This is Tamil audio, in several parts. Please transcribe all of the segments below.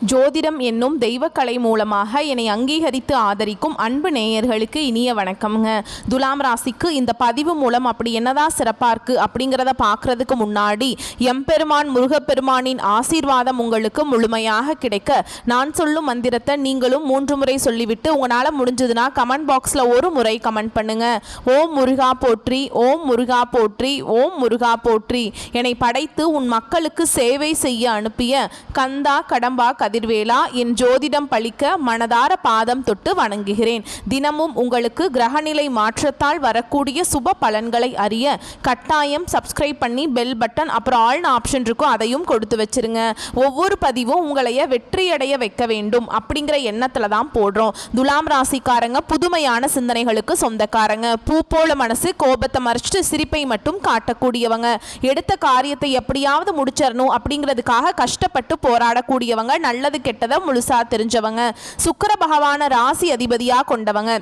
ஜோதிடம் என்னும் தெய்வக்கலை மூலமாக என்னை அங்கீகரித்து ஆதரிக்கும் அன்பு நேயர்களுக்கு இனிய வணக்கம்ங்க. துலாம் ராசிக்கு இந்த பதிவு மூலம் அப்படி என்னதான் சிறப்பாக இருக்குது அப்படிங்கிறத பார்க்குறதுக்கு முன்னாடி எம்பெருமான் முருகப்பெருமானின் ஆசீர்வாதம் உங்களுக்கு முழுமையாக கிடைக்க நான் சொல்லும் மந்திரத்தை நீங்களும் 3 முறை சொல்லிவிட்டு உங்களால் முடிஞ்சதுன்னா கமெண்ட் பாக்ஸில் ஒரு முறை கமெண்ட் பண்ணுங்க. ஓம் முருகா போற்றி, ஓம் முருகா போற்றி, ஓம் முருகா போற்றி. என்னை படைத்து உன் மக்களுக்கு சேவை செய்ய அனுப்பிய கந்தா கடம்பா கதிர்வேலா, என் ஜோதிடம் பழிக்க மனதார பாதம் தொட்டு வணங்குகிறேன். தினமும் உங்களுக்கு கிரகநிலை மாற்றத்தால் வரக்கூடிய சுப பலன்களை அறிய கட்டாயம் சப்ஸ்கிரைப் பண்ணி பெல் பட்டன் அப்புறம் ஆல்னு ஆப்ஷன் இருக்கும், அதையும் கொடுத்து வச்சிருங்க. ஒவ்வொரு பதிவும் உங்களைய வெற்றியடைய வைக்க வேண்டும் அப்படிங்கிற எண்ணத்துல தான் போடுறோம். துலாம் ராசிக்காரங்க புதுமையான சிந்தனைகளுக்கு சொந்தக்காரங்க. பூ போல மனசு, கோபத்தை மறைச்சிட்டு சிரிப்பை மட்டும் காட்டக்கூடியவங்க. எடுத்த காரியத்தை எப்படியாவது முடிச்சிடணும் அப்படிங்கிறதுக்காக கஷ்டப்பட்டு போராடக்கூடியவங்க. நல்லது கெட்டதை முழுசா தெரிஞ்சவங்க. சுக்கிர பகவான ராசி அதிபதியா கொண்டவங்க.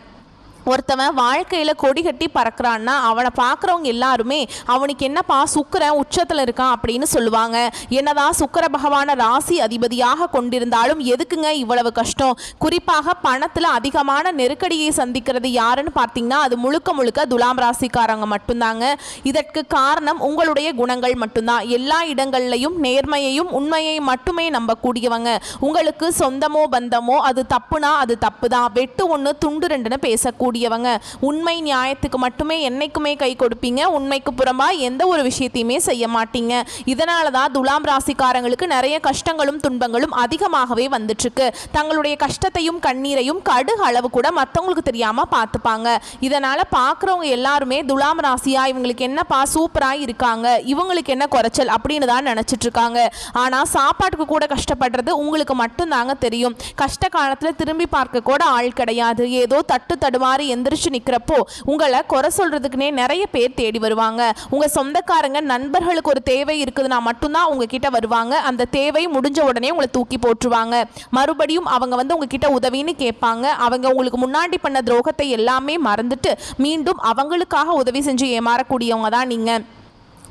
ஒருத்தவன் வாழ்க்கையில் கொடி கட்டி பறக்கிறான்னா அவனை பார்க்குறவங்க எல்லாருமே அவனுக்கு என்னப்பா சுக்கிரன் உச்சத்தில் இருக்கான் அப்படின்னு சொல்லுவாங்க. என்னதான் சுக்கிர பகவான ராசி அதிபதியாக கொண்டிருந்தாலும் எதுக்குங்க இவ்வளவு கஷ்டம்? குறிப்பாக பணத்தில் அதிகமான நெருக்கடியை சந்திக்கிறது யாருன்னு பார்த்தீங்கன்னா அது முழுக்க முழுக்க துலாம் ராசிக்காரங்க மட்டும்தாங்க. இதற்கு காரணம் உங்களுடைய குணங்கள் மட்டும்தான். எல்லா இடங்கள்லையும் நேர்மையையும் உண்மையை மட்டுமே நம்பக்கூடியவங்க. உங்களுக்கு சொந்தமோ பந்தமோ அது தப்புனா அது தப்பு தான், வெட்டு ஒன்று துண்டு ரெண்டுன்னு பேசக்கூடிய உண்மை நியாயத்துக்கு மட்டுமே என்னைக்குமே கை கொடுப்பீங்க. உண்மைக்கு புறம்பா எந்த ஒரு விஷயத்தையுமே செய்ய மாட்டீங்க. இதனால தான் துலாம் ராசிக்காரங்களுக்கு நிறைய கஷ்டங்களும் துன்பங்களும் அதிகமாகவே வந்துட்டு இருக்கு. தங்களுடைய கஷ்டத்தையும் கண்ணீரையும் கடுகு அளவு கூட மற்றவங்களுக்கு தெரியாம பார்த்துப்பாங்க. இதனால பார்க்குறவங்க எல்லாருமே துலாம் ராசியா இவங்களுக்கு என்னப்பா சூப்பரா இருக்காங்க, இவங்களுக்கு என்ன குறைச்சல் அப்படின்னு தான் நினைச்சிட்டு இருக்காங்க. ஆனா சாப்பாட்டுக்கு கூட கஷ்டப்படுறது உங்களுக்கு மட்டும்தாங்க தெரியும். கஷ்ட காலத்துல திரும்பி பார்க்க கூட ஆள் கிடையாது. ஏதோ தட்டு தடுமாறி எந்திரிச்சு நிக்கிறப்போ உங்களை குறை சொல்றதுக்குனே நிறைய பேர் தேடி வருவாங்க. உங்க சொந்தக்காரங்க நண்பர்களுக்கு ஒரு தேவை இருக்குதுன்னா மட்டும்தான் உங்ககிட்ட வருவாங்க. அந்த தேவை முடிஞ்ச உடனே உங்களை தூக்கி போட்டுருவாங்க. மறுபடியும் அவங்க உங்ககிட்ட உதவின்னு கேட்பாங்க. அவங்க உங்களுக்கு முன்னாடி பண்ண துரோகத்தை எல்லாமே மறந்துட்டு மீண்டும் அவங்களுக்காக உதவி செஞ்சு ஏமாறக்கூடியவங்க தான் நீங்க.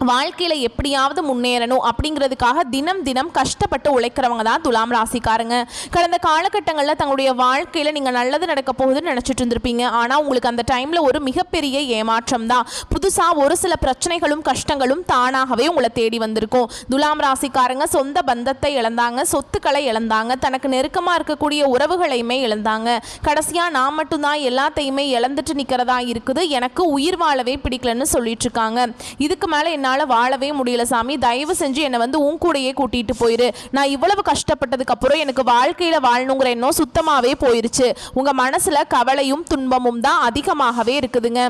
வாழ்க்கையில் எப்படியாவது முன்னேறணும் அப்படிங்கிறதுக்காக தினம் தினம் கஷ்டப்பட்டு உழைக்கிறவங்க தான் துலாம் ராசிக்காரங்க. கடந்த காலகட்டங்களில் தங்களுடைய வாழ்க்கையில் நீங்கள் நல்லது நடக்க போகுதுன்னு நினச்சிட்டு இருந்திருப்பீங்க. ஆனால் உங்களுக்கு அந்த டைமில் ஒரு மிகப்பெரிய ஏமாற்றம் தான். புதுசாக ஒரு சில பிரச்சனைகளும் கஷ்டங்களும் தானாகவே உங்களை தேடி வந்திருக்கும். துலாம் ராசிக்காரங்க சொந்த பந்தத்தை இழந்தாங்க, சொத்துக்களை இழந்தாங்க, தனக்கு நெருக்கமாக இருக்கக்கூடிய உறவுகளையுமே இழந்தாங்க. கடைசியாக நான் மட்டும்தான் எல்லாத்தையுமே இழந்துட்டு நிற்கிறதா இருக்குது, எனக்கு உயிர் வாழவே பிடிக்கலன்னு சொல்லிட்டு இருக்காங்க. இதுக்கு மேலே என்னால் வாழவே முடியல சாமி, தயவு செஞ்சு என்னை உன் கூடையே கூட்டிட்டு போயிரு. நான் இவ்வளவு கஷ்டப்பட்டதுக்கு அப்புறம் எனக்கு வாழ்க்கையில வாழணுங்கிற எண்ணம் சுத்தமாவே போயிருச்சு. உங்க மனசுல கவலையும் துன்பமும் தான் அதிகமாகவே இருக்குதுங்க.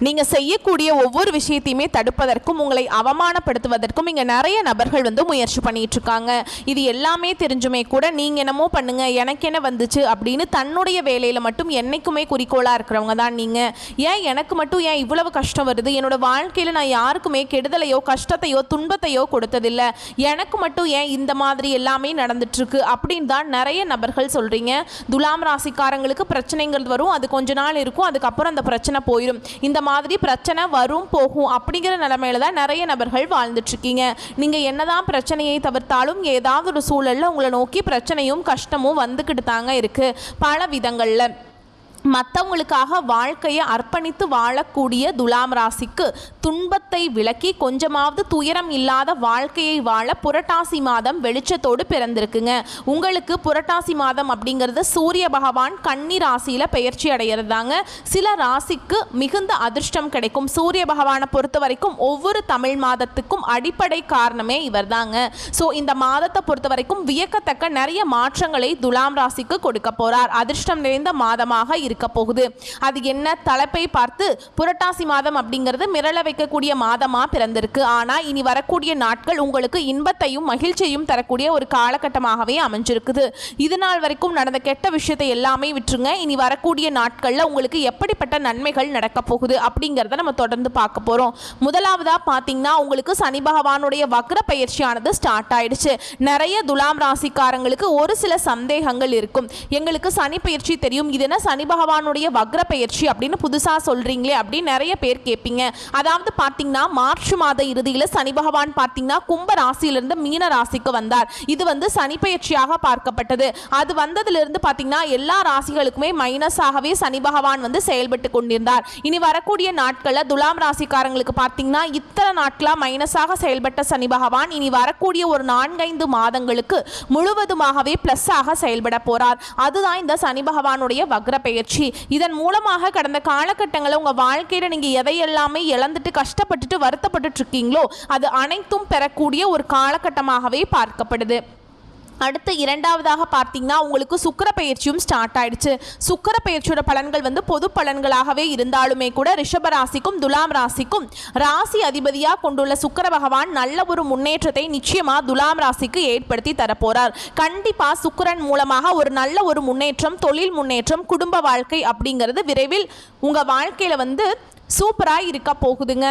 நீங்கள் செய்யக்கூடிய ஒவ்வொரு விஷயத்தையுமே தடுப்பதற்கும் உங்களை அவமானப்படுத்துவதற்கும் இங்கே நிறைய நபர்கள் முயற்சி பண்ணிட்டு இருக்காங்க. இது எல்லாமே தெரிஞ்சுமே கூட நீங்கள் என்னமோ பண்ணுங்க எனக்கு என்ன வந்துச்சு அப்படின்னு தன்னுடைய வேலையில் மட்டும் என்னைக்குமே குறிக்கோளாக இருக்கிறவங்க தான் நீங்கள். ஏன் எனக்கு மட்டும் ஏன் இவ்வளவு கஷ்டம் வருது? என்னோட வாழ்க்கையில் நான் யாருக்குமே கெடுதலையோ கஷ்டத்தையோ துன்பத்தையோ கொடுத்ததில்லை, எனக்கு மட்டும் ஏன் இந்த மாதிரி எல்லாமே நடந்துட்டுருக்கு அப்படின்னு தான் நிறைய நபர்கள் சொல்கிறீங்க. துலாம் ராசிக்காரங்களுக்கு பிரச்சனைங்கிறது வரும், அது கொஞ்ச நாள் இருக்கும், அதுக்கப்புறம் அந்த பிரச்சனை போயிடும். இந்த மாதிரி பிரச்சனை வரும் போகும் அப்படிங்கிற நிலைமையில தான் நிறைய நபர்கள் வாழ்ந்துட்டு இருக்கீங்க. நீங்க என்னதான் பிரச்சனையை தவிர்த்தாலும் ஏதாவது ஒரு சூழல்ல உங்களை நோக்கி பிரச்சனையும் கஷ்டமும் வந்துக்கிட்டு தாங்க இருக்கு பல விதங்கள்ல. மற்றவங்களுக்காக வாழ்க்கையை அர்ப்பணித்து வாழக்கூடிய துலாம் ராசிக்கு துன்பத்தை விலக்கி கொஞ்சமாவது துயரம் இல்லாத வாழ்க்கையை வாழ புரட்டாசி மாதம் வெளிச்சத்தோடு பிறந்திருக்குங்க. உங்களுக்கு புரட்டாசி மாதம் அப்படிங்கிறது சூரிய பகவான் கன்னி ராசியில் பெயர்ச்சி அடைகிறதாங்க. சில ராசிக்கு மிகுந்த அதிர்ஷ்டம் கிடைக்கும். சூரிய பகவானை பொறுத்த வரைக்கும் ஒவ்வொரு தமிழ் மாதத்துக்கும் அடிப்படை காரணமே இவர் தாங்க. ஸோ இந்த மாதத்தை பொறுத்த வரைக்கும் வியக்கத்தக்க நிறைய மாற்றங்களை துலாம் ராசிக்கு கொடுக்க போறார். அதிர்ஷ்டம் நிறைந்த மாதமாக இருக்க போகுது. அது என்ன தலைப்பை பார்த்து புரட்டாசி மாதம் அப்படிங்கிறது மிரள வைக்கக்கூடிய மாதமா பிறந்திருக்கு. ஆனா இனி வரக்கூடிய நாட்கள் உங்களுக்கு இன்பத்தையும் மகிழ்ச்சியையும் தரக்கூடிய ஒரு காலகட்டமாகவே அமைஞ்சிருக்குது. இது நாள் வரைக்கும் நடந்த கெட்ட விஷயத்தை எல்லாமே விட்டுருங்க. இனி வரக்கூடிய நாட்கள்ல உங்களுக்கு எப்படிப்பட்ட நன்மைகள் நடக்க போகுது அப்படிங்கிறத நம்ம தொடர்ந்து பார்க்க போறோம். முதலாவதா பாத்தீங்கன்னா உங்களுக்கு சனி பகவானுடைய வக்ர பயிற்சியானது ஸ்டார்ட் ஆயிடுச்சு. நிறைய துலாம் ராசிக்காரங்களுக்கு ஒரு சில சந்தேகங்கள் இருக்கும். எங்களுக்கு சனி பயிற்சி தெரியும், இது என்ன சனி பகவான் பகவானுடைய வக்ர பெயர்ச்சி அப்படின்னு புதுசாக சொல்கிறீங்களே அப்படின்னு நிறைய பேர் கேட்பீங்க. அதாவது பார்த்தீங்கன்னா மார்ச் மாத இறுதியில் சனி பகவான் பார்த்தீங்கன்னா கும்ப ராசியிலிருந்து மீன ராசிக்கு வந்தார். இது வந்து சனி பெயர்ச்சியாக பார்க்கப்பட்டது. அது வந்ததிலிருந்து பார்த்தீங்கன்னா எல்லா ராசிகளுக்குமே மைனஸாகவே சனி பகவான் வந்து செயல்பட்டு கொண்டிருந்தார். இனி வரக்கூடிய நாட்களில் துலாம் ராசிக்காரங்களுக்கு பார்த்தீங்கன்னா இத்தனை நாட்களாக மைனஸாக செயல்பட்ட சனி பகவான் இனி வரக்கூடிய ஒரு 4-5 மாதங்களுக்கு முழுவதுமாகவே பிளஸ் ஆக செயல்பட போறார். அதுதான் இந்த சனி பகவானுடைய வக்ர பெயர்ச்சி. இதன் மூலமாக கடந்த காலகட்டங்களில் உங்க வாழ்க்கையில நீங்க எதையெல்லாமே இழந்துட்டு கஷ்டப்பட்டுட்டு வருத்தப்பட்டு இருக்கீங்களோ அது அனைத்தும் பெறக்கூடிய ஒரு காலகட்டமாகவே பார்க்கப்படுது. அடுத்து இரண்டாவதாக பார்த்தீங்கன்னா உங்களுக்கு சுக்கிர பயிற்சியும் ஸ்டார்ட் ஆயிடுச்சு. சுக்கிர பயிற்சியோட பலன்கள் வந்து பொது பலன்களாகவே இருந்தாலுமே கூட ரிஷப ராசிக்கும் துலாம் ராசிக்கும் ராசி அதிபதியாக கொண்டுள்ள சுக்கிர பகவான் நல்ல ஒரு முன்னேற்றத்தை நிச்சயமா துலாம் ராசிக்கு ஏற்படுத்தி தரப்போறார். கண்டிப்பா சுக்கிரன் மூலமாக ஒரு நல்ல ஒரு முன்னேற்றம், தொழில் முன்னேற்றம், குடும்ப வாழ்க்கை அப்படிங்கிறது விரைவில் உங்க வாழ்க்கையில வந்து சூப்பராக இருக்க போகுதுங்க.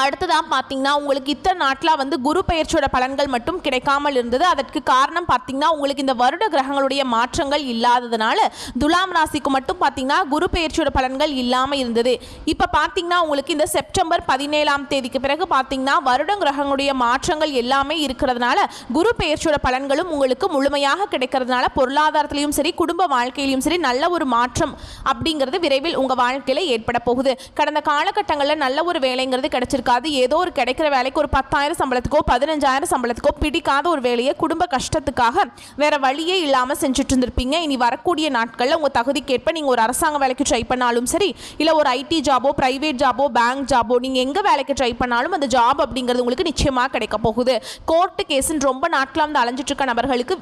அடுத்ததாக பார்த்தீங்கன்னா உங்களுக்கு இத்தனை நாட்டில் வந்து குரு பெயர்ச்சியோட பலன்கள் மட்டும் கிடைக்காமல் இருந்தது. அதற்கு காரணம் பார்த்தீங்கன்னா உங்களுக்கு இந்த வருட கிரகங்களுடைய மாற்றங்கள் இல்லாததுனால துலாம் ராசிக்கு மட்டும் பார்த்தீங்கன்னா குரு பெயர்ச்சியோட பலன்கள் இல்லாமல் இருந்தது. இப்போ பார்த்தீங்கன்னா உங்களுக்கு இந்த செப்டம்பர் 17ஆம் தேதிக்கு பிறகு பார்த்தீங்கன்னா வருட கிரகங்களுடைய மாற்றங்கள் எல்லாமே இருக்கிறதுனால குரு பெயர்ச்சியோட பலன்களும் உங்களுக்கு முழுமையாக கிடைக்கிறதுனால பொருளாதாரத்திலையும் சரி குடும்ப வாழ்க்கையிலையும் சரி நல்ல ஒரு மாற்றம் அப்படிங்கிறது விரைவில் உங்கள் வாழ்க்கையில் ஏற்பட போகுது. கடந்த காலகட்டங்களில் நல்ல ஒரு வேலைங்கிறது கிடைச்சிருக்கு. ஏதோ ஒரு கிடைக்கிற வேலைக்கு ஒரு 10,000 சம்பளத்துக்கோ 15,000 சம்பளத்துக்கோ பிடிக்காத ஒரு வேலையை குடும்ப கஷ்டத்துக்காக வேற வழியே இல்லாம செஞ்சுட்டு இருந்திருப்பீங்க. இனி வரக்கூடிய நாட்கள்ல உங்க தகுதிக்கேற்ப நீங்க ஒரு அரசாங்க வேலைக்கு ட்ரை பண்ணாலும் சரி, இல்ல ஒரு ஐடி ஜாபோ, பிரைவேட் ஜாபோ, பேங்க் ஜாபோ, நீங்க எங்க வேலைக்கு ட்ரை பண்ணாலும் அந்த ஜாப் அப்படிங்கிறது உங்களுக்கு நிச்சயமா கிடைக்க போகுது. கோர்ட்டு கேஸ்ன்னு ரொம்ப நாட்களா வந்து அலைஞ்சிட்டு இருக்க நபர்களுக்கு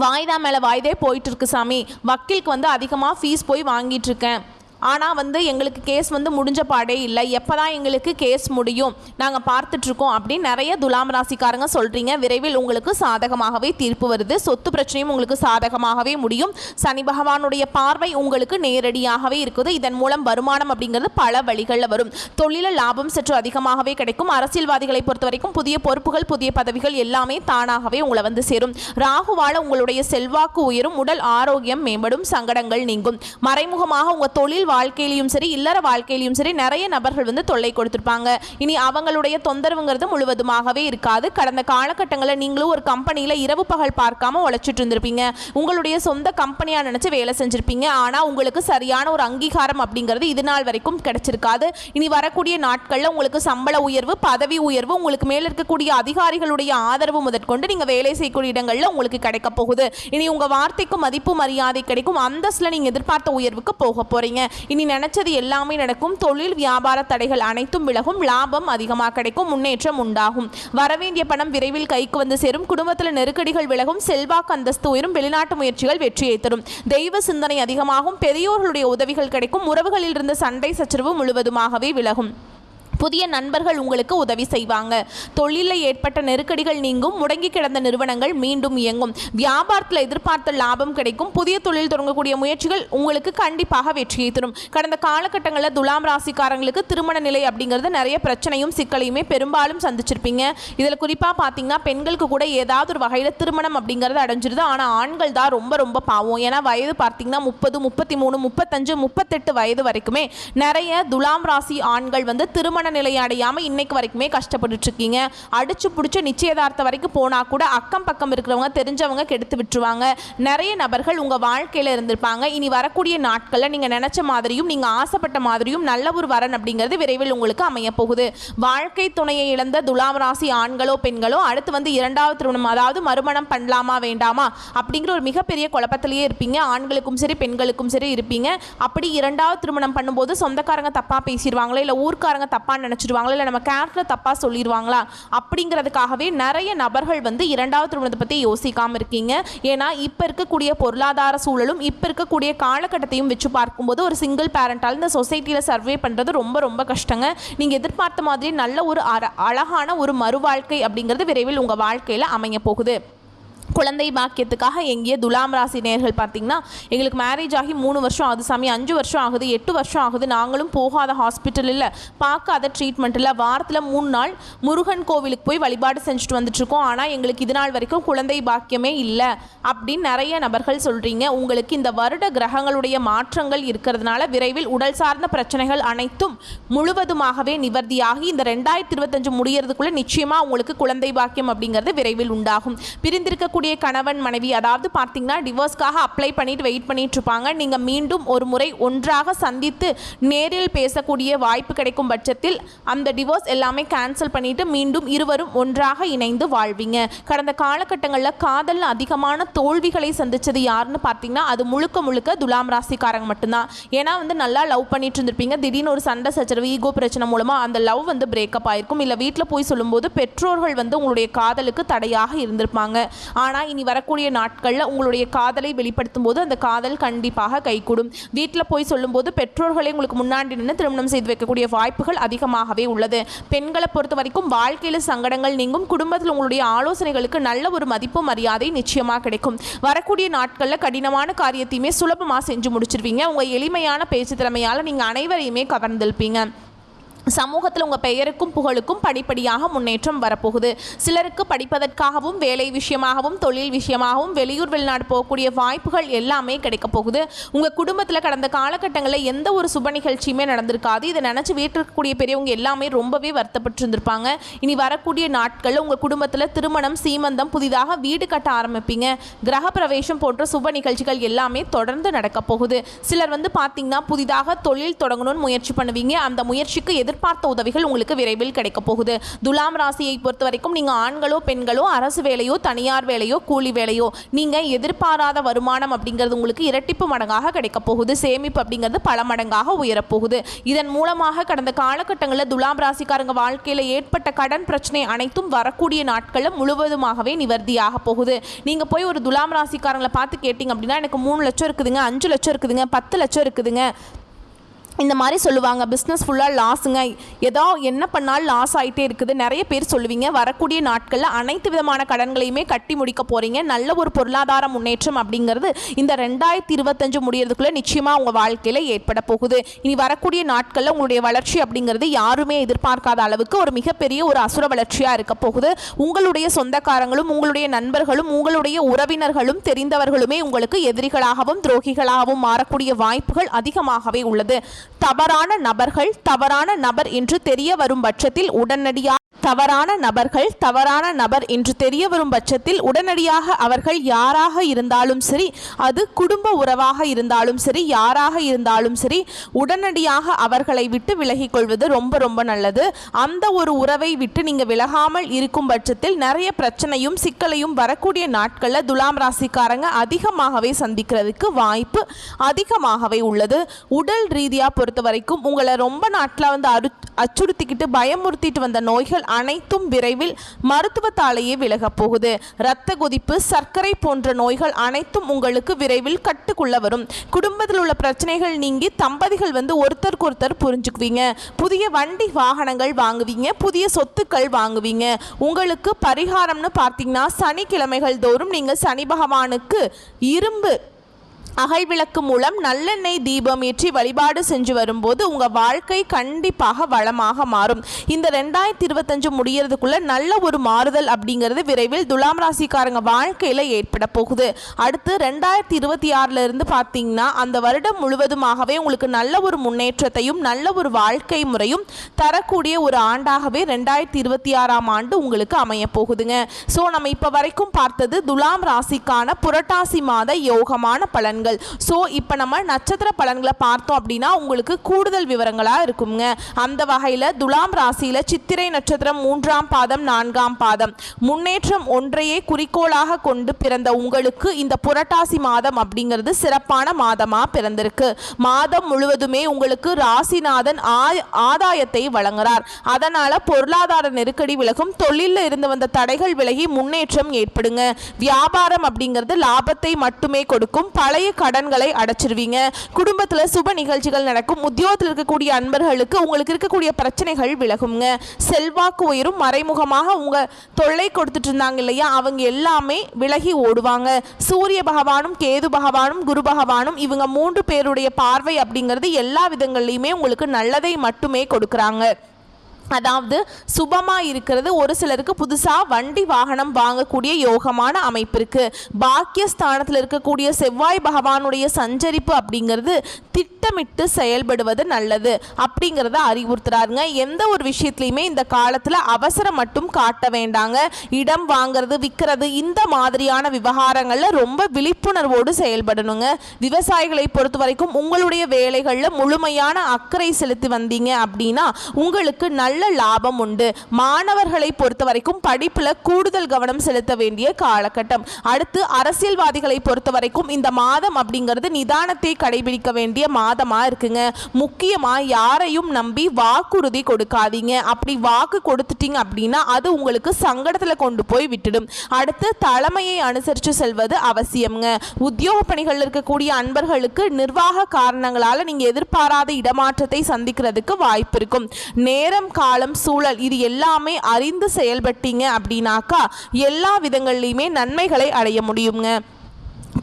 வாய்தா மேல வாய்தே போயிட்டு இருக்கு சாமி, வக்கீலுக்கு வந்து அதிகமாக ஃபீஸ் போய் வாங்கிட்டு இருக்கேன், ஆனால் வந்து எங்களுக்கு கேஸ் வந்து முடிஞ்ச பாடே இல்லை, எப்போ தான் எங்களுக்கு கேஸ் முடியும், நாங்கள் பார்த்துட்ருக்கோம் அப்படின்னு நிறைய துலாம் ராசிக்காரங்க சொல்கிறீங்க. விரைவில் உங்களுக்கு சாதகமாகவே தீர்ப்பு வருது. சொத்து பிரச்சனையும் உங்களுக்கு சாதகமாகவே முடியும். சனி பகவானுடைய பார்வை உங்களுக்கு நேரடியாகவே இருக்குது. இதன் மூலம் வருமானம் அப்படிங்கிறது பல வழிகளில் வரும். தொழில லாபம் சற்று அதிகமாகவே கிடைக்கும். அரசியல்வாதிகளை பொறுத்த வரைக்கும் புதிய பொறுப்புகள், புதிய பதவிகள் எல்லாமே தானாகவே உங்களை வந்து சேரும். ராகுவால உங்களுடைய செல்வாக்கு உயரும். உடல் ஆரோக்கியம் மேம்படும். சங்கடங்கள் நீங்கும். மறைமுகமாக உங்கள் தொழில் வாழ்க்கையிலும் சரி இல்லற வாழ்க்கையிலும் சரி நிறைய நபர்கள் வந்து தொல்லை கொடுத்திருப்பாங்க. இனி அவங்களுடைய தொந்தரவுங்கிறது முழுவதுமாகவே இருக்காது. கடந்த காலகட்டங்களில் நீங்களும் ஒரு கம்பெனியில் இரவு பகல் பார்க்காம உழைச்சிட்டு இருந்திருப்பீங்க. உங்களுடைய சொந்த கம்பெனியா நினைச்சு வேலை செஞ்சிருப்பீங்க. ஆனால் உங்களுக்கு சரியான ஒரு அங்கீகாரம் அப்படிங்கிறது இது நாள் வரைக்கும் கிடைச்சிருக்காது. இனி வரக்கூடிய நாட்களில் உங்களுக்கு சம்பள உயர்வு, பதவி உயர்வு, உங்களுக்கு மேல இருக்கக்கூடிய அதிகாரிகளுடைய ஆதரவு முதற்கொண்டு நீங்க வேலை செய்யக்கூடிய இடங்கள்ல உங்களுக்கு கிடைக்க போகுது. இனி உங்க வார்த்தைக்கு மதிப்பு மரியாதை கிடைக்கும். அந்தஸ்துல நீங்க எதிர்பார்த்த உயர்வுக்கு போக போறீங்க. இனி நினைச்சது எல்லாமே நடக்கும். தொழில் வியாபார தடைகள் அனைத்தும் விலகும். லாபம் அதிகமாக கிடைக்கும். முன்னேற்றம் உண்டாகும். வரவேண்டிய பணம் விரைவில் கைக்கு வந்து சேரும். குடும்பத்தில் நெருக்கடிகள் விலகும். செல்வாக்கு அந்தஸ்து உயரும். வெளிநாட்டு முயற்சிகள் வெற்றியை தரும். தெய்வ சிந்தனை அதிகமாகும். பெரியோர்களுடைய உதவிகள் கிடைக்கும். உறவுகளில் இருந்த சண்டை சச்சரவு முழுவதுமாகவே விலகும். புதிய நண்பர்கள் உங்களுக்கு உதவி செய்வாங்க. தொழிலில் ஏற்பட்ட நெருக்கடிகள் நீங்கும். முடங்கி கிடந்த நிறுவனங்கள் மீண்டும் இயங்கும். வியாபாரத்தில் எதிர்பார்த்த லாபம் கிடைக்கும். புதிய தொழில் தொடங்கக்கூடிய முயற்சிகள் உங்களுக்கு கண்டிப்பாக வெற்றியை தரும். கடந்த காலகட்டங்களில் துலாம் ராசிக்காரங்களுக்கு திருமண நிலை அப்படிங்கிறது நிறைய பிரச்சனையும் சிக்கலையுமே பெரும்பாலும் சந்திச்சிருப்பீங்க. இதில் குறிப்பாக பார்த்தீங்கன்னா பெண்களுக்கு கூட ஏதாவது ஒரு வகையில் திருமணம் அப்படிங்கிறது அடைஞ்சிருது. ஆனால் ஆண்கள் தான் ரொம்ப ரொம்ப பாவம். ஏன்னா வயது பார்த்தீங்கன்னா 30, 33, 35, 38 வயது வரைக்குமே நிறைய துலாம் ராசி ஆண்கள் வந்து திருமண நிலை அடையாம இன்னைக்கு வரைக்குமே கஷ்டப்பட்டு இருக்கீங்க. அடிச்சு புடிச்சு நிச்சயதார்த்த வரைக்கும் போனா கூட அக்கம் பக்கம் இருக்கிறவங்க தெரிஞ்சவங்க கெடுத்து விட்டுருவாங்க. நிறைய நபர்கள் உங்க வாழ்க்கையில இருந்திருப்பாங்க. இனி வரக்கூடிய நாட்கள்ல நீங்க நினைச்ச மாதிரியும் நீங்க ஆசைப்பட்ட மாதிரியும் நல்ல ஒரு வரன் அப்படிங்கிறது விரைவில் உங்களுக்கு அமைய போகுது. வாழ்க்கை துணையை இழந்த துலாம் ராசி ஆண்களோ பெண்களோ அடுத்து வந்து இரண்டாவது திருமணம், அதாவது மறுமணம் பண்ணலாமா வேண்டாமா அப்படிங்கிற ஒரு மிகப்பெரிய குழப்பத்திலேயே இருப்பீங்க. ஆண்களுக்கும் சரி பெண்களுக்கும் சரி இருப்பீங்க. அப்படி இரண்டாவது திருமணம் பண்ணும்போது சொந்தக்காரங்க தப்பா பேசிடுவாங்களா, இல்ல ஊர்க்காரங்க தப்பா நினைச்சிடுவாங்களா, இல்லை நம்ம கேரக்டர் தப்பாக சொல்லிடுவாங்களா அப்படிங்கிறதுக்காகவே நிறைய நபர்கள் வந்து இரண்டாவது திருமணத்தை பற்றி யோசிக்காமல் இருக்கீங்க. ஏன்னா இப்போ இருக்கக்கூடிய பொருளாதார சூழலும் இப்போ இருக்கக்கூடிய காலகட்டத்தையும் வச்சு பார்க்கும்போது ஒரு சிங்கிள் பேரண்டால் இந்த சொசைட்டியில் சர்வே பண்ணுறது ரொம்ப ரொம்ப கஷ்டங்க. நீங்கள் எதிர்பார்த்த மாதிரி நல்ல ஒரு அழகான ஒரு மறு வாழ்க்கை அப்படிங்கிறது விரைவில் உங்கள் வாழ்க்கையில் அமைய போகுது. குழந்தை பாக்கியத்துக்காக எங்கேயே துலாம் ராசி நேயர்கள் பார்த்தீங்கன்னா எங்களுக்கு மேரேஜ் ஆகி 3 வருஷம் ஆகுது சாமி, 5 வருஷம் ஆகுது, 8 வருஷம் ஆகுது, நாங்களும் போகாத ஹாஸ்பிட்டல் இல்லை, பார்க்காத ட்ரீட்மெண்ட் இல்லை, வாரத்தில் 3 நாள் முருகன் கோவிலுக்கு போய் வழிபாடு செஞ்சுட்டு வந்துட்டுருக்கோம், ஆனால் எங்களுக்கு இது நாள் வரைக்கும் குழந்தை பாக்கியமே இல்லை அப்படின்னு நிறைய நபர்கள் சொல்கிறீங்க. உங்களுக்கு இந்த வருட கிரகங்களுடைய மாற்றங்கள் இருக்கிறதுனால விரைவில் உடல் சார்ந்த பிரச்சனைகள் அனைத்தும் முழுவதுமாகவே நிவர்த்தியாகி இந்த 2025 முடியறதுக்குள்ளே நிச்சயமாக உங்களுக்கு குழந்தை பாக்கியம் அப்படிங்கிறது விரைவில் உண்டாகும். பிரிந்திருக்கக்கூடிய கணவன் மனைவி அதாவது பார்த்தீங்கன்னா டிவோர்ஸ்க்காக அப்ளை பண்ணிட்டு வெயிட் பண்ணிட்டு இருப்பாங்க. நீங்கள் மீண்டும் ஒரு முறை ஒன்றாக சந்தித்து நேரில் பேசக்கூடிய வாய்ப்பு கிடைக்கும் பட்சத்தில் அந்த டிவோர்ஸ் எல்லாமே கேன்சல் பண்ணிட்டு மீண்டும் இருவரும் ஒன்றாக இணைந்து வாழ்வீங்க. கடந்த காலகட்டங்களில் காதலில் அதிகமான தோல்விகளை சந்திச்சது யாருன்னு பார்த்தீங்கன்னா அது முழுக்க முழுக்க துலாம் ராசிக்காரங்க மட்டும்தான். ஏன்னா நல்லா லவ் பண்ணிட்டு இருந்திருப்பீங்க, திடீர்னு ஒரு சண்டை சச்சரவு ஈகோ பிரச்சனை மூலமாக அந்த லவ் பிரேக்கப் ஆயிருக்கும். இல்லை வீட்டில் போய் சொல்லும்போது பெற்றோர்கள் உங்களுடைய காதலுக்கு தடையாக இருந்திருப்பாங்க. ஆனால் இனி வரக்கூடிய நாட்களில் உங்களுடைய காதலை வெளிப்படுத்தும் போது அந்த காதல் கண்டிப்பாக கைகூடும். வீட்டில் போய் சொல்லும்போது பெற்றோர்களை உங்களுக்கு முன்னாடி நின்று திருமணம் செய்து வைக்கக்கூடிய வாய்ப்புகள் அதிகமாகவே உள்ளது. பெண்களை பொறுத்த வரைக்கும் வாழ்க்கையில் சங்கடங்கள் நீங்கும், குடும்பத்தில் உங்களுடைய ஆலோசனைகளுக்கு நல்ல ஒரு மதிப்பு மரியாதை நிச்சயமாக கிடைக்கும். வரக்கூடிய நாட்களில் கடினமான காரியத்தையுமே சுலபமாக செஞ்சு முடிச்சிருவீங்க. உங்கள் எளிமையான பேச்சு திறமையால் நீங்கள் அனைவரையுமே கவர்ந்திருப்பீங்க. சமூகத்தில் உங்கள் பெயருக்கும் புகழுக்கும் படிப்படியாக முன்னேற்றம் வரப்போகுது. சிலருக்கு படிப்பதற்காகவும் வேலை விஷயமாகவும் தொழில் விஷயமாகவும் வெளியூர் வெளிநாடு போகக்கூடிய வாய்ப்புகள் எல்லாமே கிடைக்க போகுது. உங்கள் குடும்பத்தில் கடந்த காலகட்டங்களில் எந்த ஒரு சுப நிகழ்ச்சியுமே நடந்திருக்காது. இதை நினச்சி வீட்டில் இருக்கக்கூடிய பெரியவங்க எல்லாமே ரொம்பவே வருத்தப்பட்டு இருந்திருப்பாங்க. இனி வரக்கூடிய நாட்களில் உங்கள் குடும்பத்தில் திருமணம், சீமந்தம், புதிதாக வீடு கட்ட ஆரம்பிப்பீங்க. கிரக பிரவேசம் போன்ற சுப நிகழ்ச்சிகள் எல்லாமே தொடர்ந்து நடக்க போகுது. சிலர் பார்த்தீங்கன்னா புதிதாக தொழில் தொடங்கணும்னு முயற்சி பண்ணுவீங்க. அந்த முயற்சிக்கு எதிர்பார்த்த உதவிகள் உங்களுக்கு விரைவில் கிடைக்க போகுது. துலாம் ராசியை பொறுத்த வரைக்கும் நீங்கள் ஆண்களோ பெண்களோ அரசு வேலையோ தனியார் வேலையோ கூலி வேலையோ நீங்கள் எதிர்பாராத வருமானம் அப்படிங்கிறது உங்களுக்கு இரட்டிப்பு மடங்காக கிடைக்க போகுது. சேமிப்பு அப்படிங்கிறது பல மடங்காக உயரப்போகுது. இதன் மூலமாக கடந்த காலகட்டங்களில் துலாம் ராசிக்காரங்க வாழ்க்கையில் ஏற்பட்ட கடன் பிரச்சனை அனைத்தும் வரக்கூடிய நாட்களில் முழுவதுமாகவே நிவர்த்தியாக போகுது. நீங்கள் போய் ஒரு துலாம் ராசிக்காரங்களை பார்த்து கேட்டிங்க அப்படின்னா எனக்கு 3 லட்சம் இருக்குதுங்க, 5 லட்சம் இருக்குதுங்க, 10 லட்சம் இருக்குதுங்க இந்த மாதிரி சொல்லுவாங்க. பிஸ்னஸ் ஃபுல்லாக லாஸுங்க, ஏதோ என்ன பண்ணாலும் லாஸ் ஆகிட்டே இருக்குது நிறைய பேர் சொல்லுவீங்க. வரக்கூடிய நாட்களில் அனைத்து விதமான கடன்களையுமே கட்டி முடிக்க போகிறீங்க. நல்ல ஒரு பொருளாதார முன்னேற்றம் அப்படிங்கிறது இந்த 2025 முடியறதுக்குள்ளே நிச்சயமாக உங்கள் வாழ்க்கையில் ஏற்பட போகுது. இனி வரக்கூடிய நாட்களில் உங்களுடைய வளர்ச்சி அப்படிங்கிறது யாருமே எதிர்பார்க்காத அளவுக்கு ஒரு மிகப்பெரிய ஒரு அசுர வளர்ச்சியாக இருக்க போகுது. உங்களுடைய சொந்தக்காரங்களும் உங்களுடைய நண்பர்களும் உங்களுடைய உறவினர்களும் தெரிந்தவர்களுமே உங்களுக்கு எதிரிகளாகவும் துரோகிகளாகவும் மாறக்கூடிய வாய்ப்புகள் அதிகமாகவே உள்ளது. தவறான நபர் என்று தெரிய வரும் பட்சத்தில் உடனடியாக அவர்கள் யாராக இருந்தாலும் சரி, அது குடும்ப உறவாக இருந்தாலும் சரி, யாராக இருந்தாலும் சரி, உடனடியாக அவர்களை விட்டு விலகிக் கொள்வது ரொம்ப ரொம்ப நல்லது. அந்த ஒரு உறவை விட்டு நீங்கள் விலகாமல் இருக்கும் பட்சத்தில் நிறைய பிரச்சனையும் சிக்கலையும் வரக்கூடிய நாட்களில் துலாம் ராசிக்காரங்க அதிகமாகவே சந்திக்கிறதுக்கு வாய்ப்பு அதிகமாகவே உள்ளது. உடல் ரீதியாக பொறுத்த வரைக்கும் உங்களை ரொம்ப நாட்டில் அச்சுறுத்திக்கிட்டு பயமுறுத்திட்டு வந்த நோய்கள் அனைத்தும் விரைவில் மருத்துவத்தாலேயே விலக போகுது. இரத்த கொதிப்பு, சர்க்கரை போன்ற நோய்கள் அனைத்தும் உங்களுக்கு விரைவில் கட்டுக்குள்ள வரும். குடும்பத்தில் உள்ள பிரச்சனைகள் நீங்கி தம்பதிகள் ஒருத்தருக்கு ஒருத்தர் புரிஞ்சுக்குவீங்க. புதிய வண்டி வாகனங்கள் வாங்குவீங்க, புதிய சொத்துக்கள் வாங்குவீங்க. உங்களுக்கு பரிகாரம்னு பார்த்தீங்கன்னா சனிக்கிழமைகள் தோறும் நீங்கள் சனி பகவானுக்கு இரும்பு அகல்விளக்கு மூலம் நல்லெண்ணெய் தீபம் ஏற்றி வழிபாடு செஞ்சு வரும்போது உங்கள் வாழ்க்கை கண்டிப்பாக வளமாக மாறும். இந்த 2025 முடியறதுக்குள்ள நல்ல ஒரு மாறுதல் அப்படிங்கிறது விரைவில் துலாம் ராசிக்காரங்க வாழ்க்கையில் ஏற்பட போகுது. அடுத்து 2026 இருந்து பார்த்தீங்கன்னா அந்த வருடம் முழுவதுமாகவே உங்களுக்கு நல்ல ஒரு முன்னேற்றத்தையும் நல்ல ஒரு வாழ்க்கை முறையும் தரக்கூடிய ஒரு ஆண்டாகவே 2026ஆம் ஆண்டு உங்களுக்கு அமைய போகுதுங்க. ஸோ நம்ம இப்போ வரைக்கும் பார்த்தது துலாம் ராசிக்கான புரட்டாசி மாத யோகமான பலன்கள். ஸோ இப்போ நம்ம நட்சத்திர பலன்களை பார்த்தோம் அப்படின்னா உங்களுக்கு கூடுதல் விவரங்களாக இருக்குங்க. அந்த வகையில் துலாம் ராசியில் சித்திரை நட்சத்திரம் 3ஆம் பாதம் 4ஆம் பாதம் முன்னேற்றம் ஒன்றையே குறிக்கோளாக கொண்டு பிறந்த உங்களுக்கு இந்த புரட்டாசி மாதம் அப்படிங்கிறது சிறப்பான மாதமாக பிறந்திருக்கு. மாதம் முழுவதுமே உங்களுக்கு ராசிநாதன் ஆதாயத்தை வழங்குகிறார். அதனால் பொருளாதார நெருக்கடி விலகும், தொழிலில் இருந்து வந்த தடைகள் விலகி முன்னேற்றம் ஏற்படுங்க. வியாபாரம் அப்படிங்கிறது லாபத்தை மட்டுமே கொடுக்கும். பழைய கடன்களை அடைச்சிருவீங்க. குடும்பத்தில் சுப நிகழ்ச்சிகள் நடக்கும். உத்தியோகத்தில் இருக்கக்கூடிய அன்பர்களுக்கு உங்களுக்கு இருக்கக்கூடிய பிரச்சனைகள் விலகுங்க. செல்வாக்கு உயரும். மறைமுகமாக உங்க தொல்லை கொடுத்துட்டு இருந்தாங்க இல்லையா, அவங்க எல்லாமே விலகி ஓடுவாங்க. சூரிய பகவானும் கேது பகவானும் குரு பகவானும் இவங்க 3 பேருடைய பார்வை அப்படிங்கிறது எல்லா விதங்கள்லையுமே உங்களுக்கு நல்லதை மட்டுமே கொடுக்குறாங்க. அதாவது சுபமாக இருக்கிறது. ஒரு சிலருக்கு புதுசாக வண்டி வாகனம் வாங்கக்கூடிய யோகமான அமைப்பு இருக்குது. பாக்கியஸ்தானத்தில் இருக்கக்கூடிய செவ்வாய் பகவானுடைய சஞ்சரிப்பு அப்படிங்கிறது திட்டமிட்டு செயல்படுவது நல்லது அப்படிங்கிறத அறிவுறுத்துறாருங்க. எந்த ஒரு விஷயத்துலையுமே இந்த காலத்தில் அவசரம் மட்டும் காட்ட வேண்டாங்க. இடம் வாங்கிறது விற்கிறது இந்த மாதிரியான விவகாரங்களில் ரொம்ப விழிப்புணர்வோடு செயல்படணுங்க. விவசாயிகளை பொறுத்த வரைக்கும் உங்களுடைய வேலைகளில் முழுமையான அக்கறை செலுத்தி வந்தீங்க அப்படின்னா உங்களுக்கு நல்ல லாபம் உண்டு. மாணவர்களை பொறுத்த வரைக்கும் படிப்புல கூடுதல் கவனம் செலுத்த வேண்டிய காலகட்டம். அடுத்து அரசியல்வாதிகளை பொறுத்த வரைக்கும் இந்த மாதம் அப்படிங்கிறது நிதானத்தை கடைபிடிக்க வேண்டிய மாதமா இருக்குங்க. முக்கியமா யாரையும் நம்பி வாக்குறுதி கொடுக்காதீங்க. அப்படி வாக்கு கொடுத்துட்டீங்க அப்படின்னா அது உங்களுக்கு சங்கடத்துல கொண்டு போய் விட்டுடும். அடுத்து தலைமையை அனுசரித்து செல்வது அவசியம்ங்க. உத்தியோக பணிகள் இருக்கக்கூடிய அன்பர்களுக்கு நிர்வாக காரணங்களால நீங்க எதிர்பாராத இடமாற்றத்தை சந்திக்கிறதுக்கு வாய்ப்பு இருக்கும். நேரம் காலம் சூழல் இது எல்லாமே அறிந்து செயல்பட்டீங்க அப்படின்னாக்கா எல்லா விதங்கள்லையுமே நன்மைகளை அடைய முடியுங்க.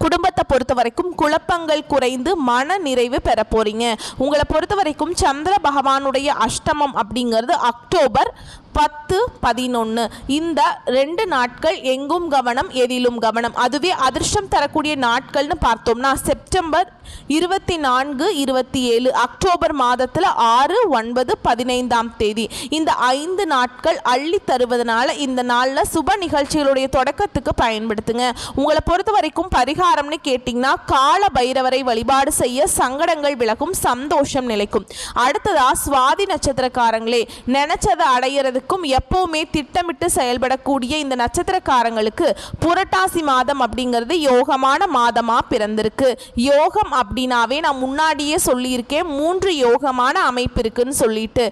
குடும்பத்தை பொறுத்த வரைக்கும் குழப்பங்கள் குறைந்து மன நிறைவு பெற போறீங்க. உங்களை பொறுத்த வரைக்கும் சந்திர பகவானுடைய அஷ்டமம் அப்படிங்கிறது அக்டோபர் 10, 11 இந்த 2 நாட்கள் எங்கும் கவனம் எதிலும் கவனம். அதுவே அதிர்ஷ்டம் தரக்கூடிய நாட்கள்னு பார்த்தோம்னா செப்டம்பர் 24, 27 அக்டோபர் மாதத்தில் 6, 9, 15ஆம் தேதி இந்த 5 நாட்கள் அள்ளி தருவதனால இந்த நாளில் சுப நிகழ்ச்சிகளுடைய தொடக்கத்துக்கு பயன்படுத்துங்க. உங்களை பொறுத்த வரைக்கும் பரிகாரம்னு கேட்டிங்கன்னா கால பைரவரை வழிபாடு செய்ய சங்கடங்கள் விலகும், சந்தோஷம் நிலைக்கும். அடுத்ததா சுவாதி நட்சத்திரக்காரங்களே, நினைச்சதை அடையிறது எப்பவுமே திட்டமிட்டு செயல்படக்கூடிய இந்த நட்சத்திரக்காரங்களுக்கு புரட்டாசி மாதம் அப்படிங்கிறது யோகமான மாதமா பிறந்திருக்கு. யோகம் அப்படின்னாவே நான் முன்னாடியே சொல்லியிருக்கேன் 3 யோகமான அமைப்பு இருக்குன்னு சொல்லிட்டு.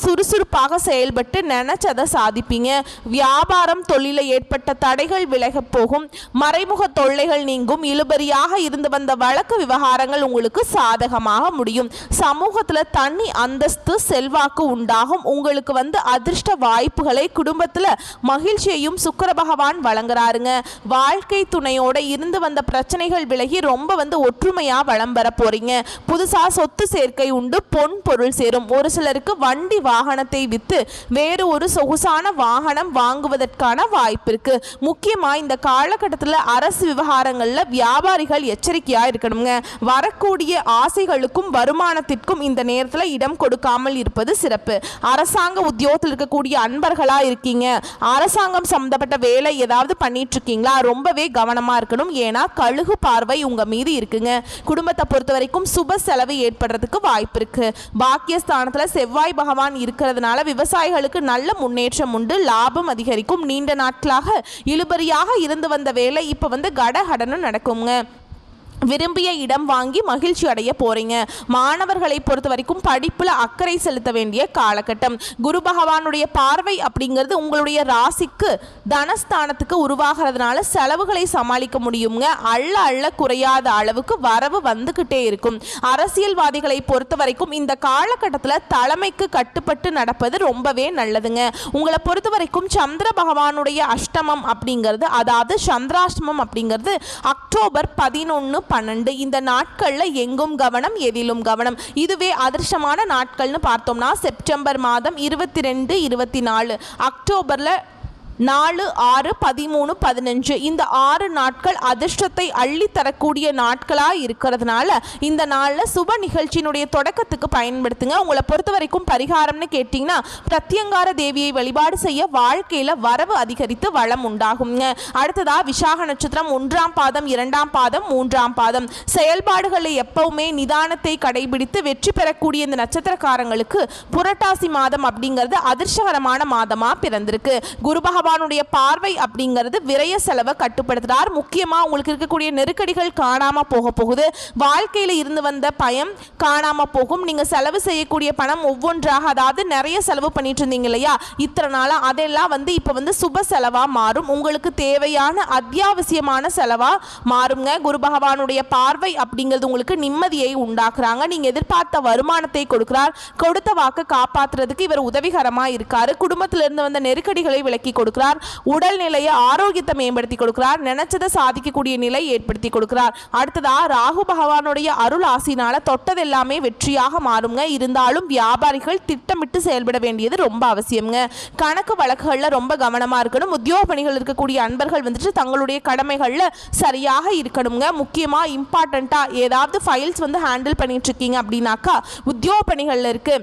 சுறுசுறுப்பாக செயல்பட்டு நினைச்சதை சாதிப்பீங்க. வியாபாரம் தொழில ஏற்பட்ட தடைகள் விலக போகும். மறைமுக தொல்லைகள் நீங்கும். இழுபறியாக இருந்து வந்த வழக்கு விவகாரங்கள் உங்களுக்கு சாதகமாக முடியும். சமூகத்தில் தனி அந்தஸ்து செல்வாக்கு உண்டாகும். உங்களுக்கு அதிர்ஷ்ட வாய்ப்புகளை குடும்பத்தில் மகிழ்ச்சியையும் சுக்கிர பகவான் வழங்குறாருங்க. வாழ்க்கை துணையோட இருந்து வந்த பிரச்சனைகள் விலகி ரொம்ப ஒற்றுமையா வளம் பெற போறீங்க. புதுசா சொத்து சேர்க்கை உண்டு. பொன் பொருள் சேரும். ஒரு சிலருக்கு வண்டி வாகனத்தை வித்து வேறு ஒரு சொகுசான வாகனம் வாங்குவதற்கான வாய்ப்பு இருக்கு. முக்கியமா இந்த காலகட்டத்தில் அரசு விவகாரங்கள்ல வியாபாரிகள் எச்சரிக்கையா இருக்கணுங்க. வரக்கூடிய ஆசைகளுக்கும் வருமானத்திற்கும் இந்த நேரத்தில் இடம் கொடுக்காமல் இருப்பது சிறப்பு. அரசாங்க உத்தியோகத்தில் இருக்கக்கூடிய அன்பர்களா இருக்கீங்க, அரசாங்கம் சம்பந்தப்பட்ட வேலை ஏதாவது பண்ணிட்டு இருக்கீங்களா, ரொம்பவே கவனமா இருக்கணும். ஏன்னா கழுகு பார்வை உங்க மீது இருக்குங்க. குடும்பத்தை பொறுத்த வரைக்கும் சுப செலவு ஏற்படுறதுக்கு வாய்ப்பு இருக்கு. பாக்கியஸ்தானத்துல செவ்வாய் பகவான் இருக்கிறதுனால விவசாயிகளுக்கு நல்ல முன்னேற்றம் உண்டு. லாபம் அதிகரிக்கும். நீண்ட நாட்களாக இழுபறியாக இருந்து வந்த வேலை இப்ப கடகடன்னு நடக்குங்க. விரும்பிய இடம் வாங்கி மகிழ்ச்சி அடைய போறீங்க. மாணவர்களை பொறுத்த வரைக்கும் படிப்புல அக்கறை செலுத்த வேண்டிய காலகட்டம். குரு பகவானுடைய பார்வை அப்படிங்கிறது உங்களுடைய ராசிக்கு தனஸ்தானத்துக்கு உருவாகிறதுனால செலவுகளை சமாளிக்க முடியுங்க. அள்ள அள்ள குறையாத அளவுக்கு வரவு வந்துகிட்டே இருக்கும். அரசியல்வாதிகளை பொறுத்த வரைக்கும் இந்த காலகட்டத்தில் தலைமைக்கு கட்டுப்பட்டு நடப்பது ரொம்பவே நல்லதுங்க. உங்களை பொறுத்த வரைக்கும் சந்திர பகவானுடைய அஷ்டமம் அப்படிங்கிறது அதாவது சந்திராஷ்டமம் அப்படிங்கிறது அக்டோபர் 11, 12 இந்த நாட்கள்ல எங்கும் கவனம் எதிலும் கவனம். இதுவே அதிர்ஷ்டமான நாட்கள்னு பார்த்தோம்னா செப்டம்பர் மாதம் 22, 24 அக்டோபர்ல 4, 6, 13, 15 இந்த 6 நாட்கள் அதிர்ஷ்டத்தை அள்ளி தரக்கூடிய நாட்களாக இருக்கிறதுனால இந்த நாளில் சுப நிகழ்ச்சியினுடைய தொடக்கத்துக்கு பயன்படுத்துங்க. உங்களை பொறுத்த வரைக்கும் பரிகாரம்னு கேட்டிங்கன்னா பிரத்யங்கார தேவியை வழிபாடு செய்ய வாழ்க்கையில் வரவு அதிகரித்து வளம் உண்டாகுங்க. அடுத்ததா விசாக நட்சத்திரம் 1ஆம் பாதம், 2ஆம் பாதம், 3ஆம் பாதம் செயல்பாடுகளை எப்பவுமே நிதானத்தை கடைபிடித்து வெற்றி பெறக்கூடிய இந்த நட்சத்திரக்காரங்களுக்கு புரட்டாசி மாதம் அப்படிங்கிறது அதிர்ஷ்டகரமான மாதமாக பிறந்திருக்கு. குரு பகவான் பகவானுடைய பார்வை அப்படிங்கிறது விரய செலவை கட்டுப்படுத்துறார். முக்கியமா உங்களுக்கு இருக்கக்கூடிய நெருக்கடிகள் காணாம போக போகுது. வாழ்க்கையில இருந்து வந்த பயம் காணாம போகும். நீங்க செலவு செய்யக்கூடிய பணம் ஒவ்வொன்றாக, அதாவது நிறைய செலவு பண்ணிட்டு இருந்தீங்க இல்லையா இத்தனை நாளா, அதெல்லாம் இப்ப சுப செலவா மாறும். உங்களுக்கு தேவையான அத்தியாவசியமான செலவா மாறுங்க. குரு பகவானுடைய பார்வை அப்படிங்கிறது உங்களுக்கு நிம்மதியை உண்டாக்குறாங்க. நீங்க எதிர்பார்த்த வருமானத்தை கொடுக்கிறார். கொடுத்த வாக்கு காப்பாற்றுறதுக்கு இவர் உதவிகரமா இருக்காரு. குடும்பத்திலிருந்து வந்த நெருக்கடிகளை விலக்கி கொடுக்கிறார். உடல்நிலையை ஆரோக்கியத்தை மேம்படுத்தி கொடுக்கிறார். நினைச்சதை சாதிக்கக்கூடிய நிலை ஏற்படுத்தி கொடுக்கிறார். அடுத்ததா ராகு பகவானுடைய அருள் ஆசினால தொட்டது எல்லாமே வெற்றியாக மாறுங்க. இருந்தாலும் வியாபாரிகள் திட்டமிட்டு செயல்பட வேண்டியது ரொம்ப அவசியம்ங்க. கணக்கு வழக்குகள்ல ரொம்ப கவனமா இருக்கணும். உத்தியோக பணிகள் இருக்கக்கூடிய அன்பர்கள் தங்களுடைய கடமைகள்ல சரியாக இருக்கணுங்க. முக்கியமா இம்பார்ட்டண்டா ஏதாவது ஃபைல்ஸ் ஹேண்டில் பண்ணிட்டு இருக்கீங்க அப்படின்னாக்கா உத்தியோக பணிகள்ல இருக்கு.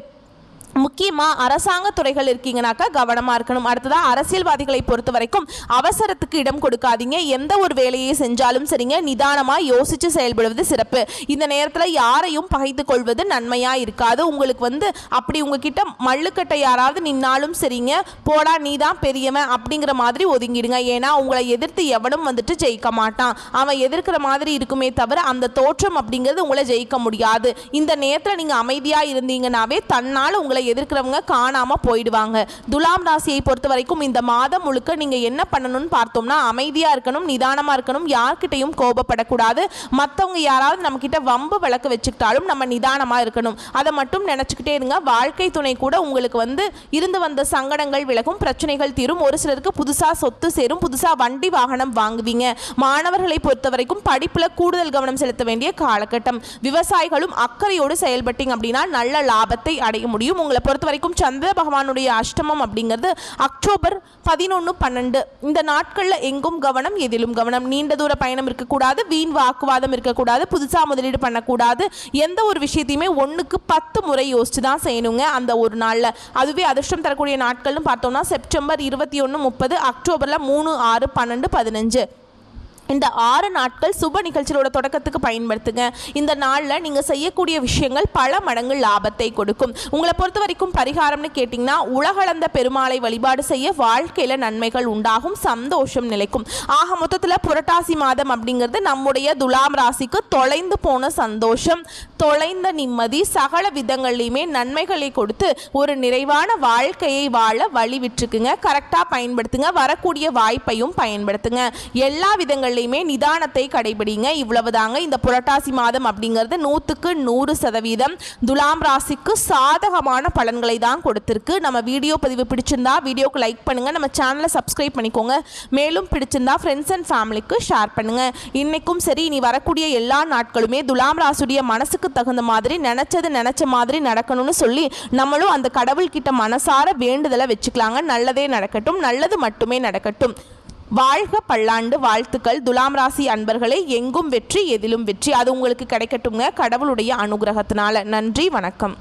முக்கியமாக அரசாங்க துறைகள் இருக்கீங்கனாக்கா கவனமாக இருக்கணும். அடுத்ததாக அரசியல்வாதிகளை பொறுத்த வரைக்கும் அவசரத்துக்கு இடம் கொடுக்காதீங்க. எந்த ஒரு வேலையை செஞ்சாலும் சரிங்க, நிதானமாக யோசித்து செயல்படுவது சிறப்பு. இந்த நேரத்தில் யாரையும் பகைத்து கொள்வது நன்மையாக இருக்காது. உங்களுக்கு அப்படி உங்ககிட்ட மல்லுக்கட்டை யாராவது நின்னாலும் சரிங்க, போடா நீ தான் பெரியவன் அப்படிங்கிற மாதிரி ஒதுங்கிடுங்க. ஏன்னா உங்களை எதிர்த்து எவனும் ஜெயிக்க மாட்டான். அவன் எதிர்க்கிற மாதிரி இருக்குமே தவிர அந்த தோற்றம் அப்படிங்கிறது உங்களை ஜெயிக்க முடியாது. இந்த நேரத்தில் நீங்கள் அமைதியாக இருந்தீங்கன்னாவே தன்னால் உங்களை எதிர்க்கிறவங்க காணாம போயிடுவாங்க. துலாம் ராசியை பொறுத்த வரைக்கும் இந்த மாதம் முழுக்க நீங்க என்ன பண்ணணும்னு பார்த்தோம்னா அமைதியா இருக்கணும், நிதானமா இருக்கணும், யார்கிட்டையும் கோபப்படக்கூடாது. மற்றவங்க யாராவது நம்ம கிட்ட வம்பு விளக்கு வச்சுக்கிட்டாலும் நம்ம நிதானமா இருக்கணும். அதை மட்டும் நினைச்சுக்கிட்டே இருங்க. வாழ்க்கை துணை கூட உங்களுக்கு இருந்து வந்த சங்கடங்கள் விலகும், பிரச்சனைகள் தீரும். ஒரு சிலருக்கு புதுசா சொத்து சேரும், புதுசா வண்டி வாகனம் வாங்குவீங்க. மாணவர்களை பொறுத்த வரைக்கும் படிப்புல கூடுதல் கவனம் செலுத்த வேண்டிய காலகட்டம். விவசாயிகளும் அக்கறையோடு செயல்பட்டீங்க அப்படின்னா நல்ல லாபத்தை அடைய முடியும். உங்களை பொறுத்த வரைக்கும் சந்திர பகவானுடைய அஷ்டமம் அப்படிங்கிறது அக்டோபர் 11, 12 இந்த நாட்களில் எங்கும் கவனம், எதிலும் கவனம். நீண்ட தூர பயணம் இருக்கக்கூடாது, வீண் வாக்குவாதம் இருக்கக்கூடாது, புதுசாக முதலீடு பண்ணக்கூடாது. எந்த ஒரு விஷயத்தையுமே 1க்கு 10 முறை யோசிச்சு தான் செய்யணுங்க அந்த ஒரு நாளில். அதுவே அதிர்ஷ்டம் தரக்கூடிய நாட்கள்னு பார்த்தோம்னா செப்டம்பர் 21, 30, அக்டோபரில் 3, 6, 12, 15 இந்த 6 நாட்கள் சுப நிகழ்ச்சியோட தொடக்கத்துக்கு பயன்படுத்துங்க. இந்த நாளில் நீங்கள் செய்யக்கூடிய விஷயங்கள் பல மடங்கு லாபத்தை கொடுக்கும். உங்களை பொறுத்த வரைக்கும் பரிகாரம்னு கேட்டிங்கன்னா உலகளந்த பெருமாளை வழிபாடு செய்ய வாழ்க்கையில் நன்மைகள் உண்டாகும், சந்தோஷம் நிலைக்கும். ஆக மொத்தத்தில் புரட்டாசி மாதம் அப்படிங்கிறது நம்முடைய துலாம் ராசிக்கு தொலைந்து போன சந்தோஷம், தொலைந்த நிம்மதி, சகல விதங்கள்லையுமே நன்மைகளை கொடுத்து ஒரு நிறைவான வாழ்க்கையை வாழ வழி விட்டுருக்குங்க. கரெக்டாக பயன்படுத்துங்க. வரக்கூடிய வாய்ப்பையும் பயன்படுத்துங்க. எல்லா விதங்கள் நிதானத்தை கடைபிடிங்க. இவ்வளவுதாங்க இந்த புரட்டாசி மாதம் அப்படிங்கிறது 100க்கு 100% துலாம் ராசிக்கு சாதகமான பலன்களை தான் கொடுத்திருக்கு. நம்ம வீடியோ பதிவு பிடிச்சிருந்தா வீடியோக்கு லைக் பண்ணுங்க, நம்ம சேனலை சப்ஸ்கிரைப் பண்ணிக்கோங்க. மேலும் பிடிச்சிருந்தா ஃப்ரெண்ட்ஸ் அண்ட் ஃபேமிலிக்கு ஷேர் பண்ணுங்க. இன்னைக்கும் சரி இனி வரக்கூடிய எல்லா நாட்களுமே துலாம் ராசியுடைய மனசுக்கு தகுந்த மாதிரி நினைச்ச மாதிரி நடக்கணும்னு சொல்லி நம்மளும் அந்த கடவுள்கிட்ட மனசார வேண்டுதலை வச்சுக்கலாங்க. நல்லதே நடக்கட்டும், நல்லது மட்டுமே நடக்கட்டும். வாழ்க பல்லாண்டு. வாழ்த்துக்கள் துலாம் ராசி அன்பர்களே. எங்கும் வெற்றி, எதிலும் வெற்றி. அது உங்களுக்கு கிடைக்கட்டுங்க கடவுளுடைய அனுகிரகத்தினால. நன்றி, வணக்கம்.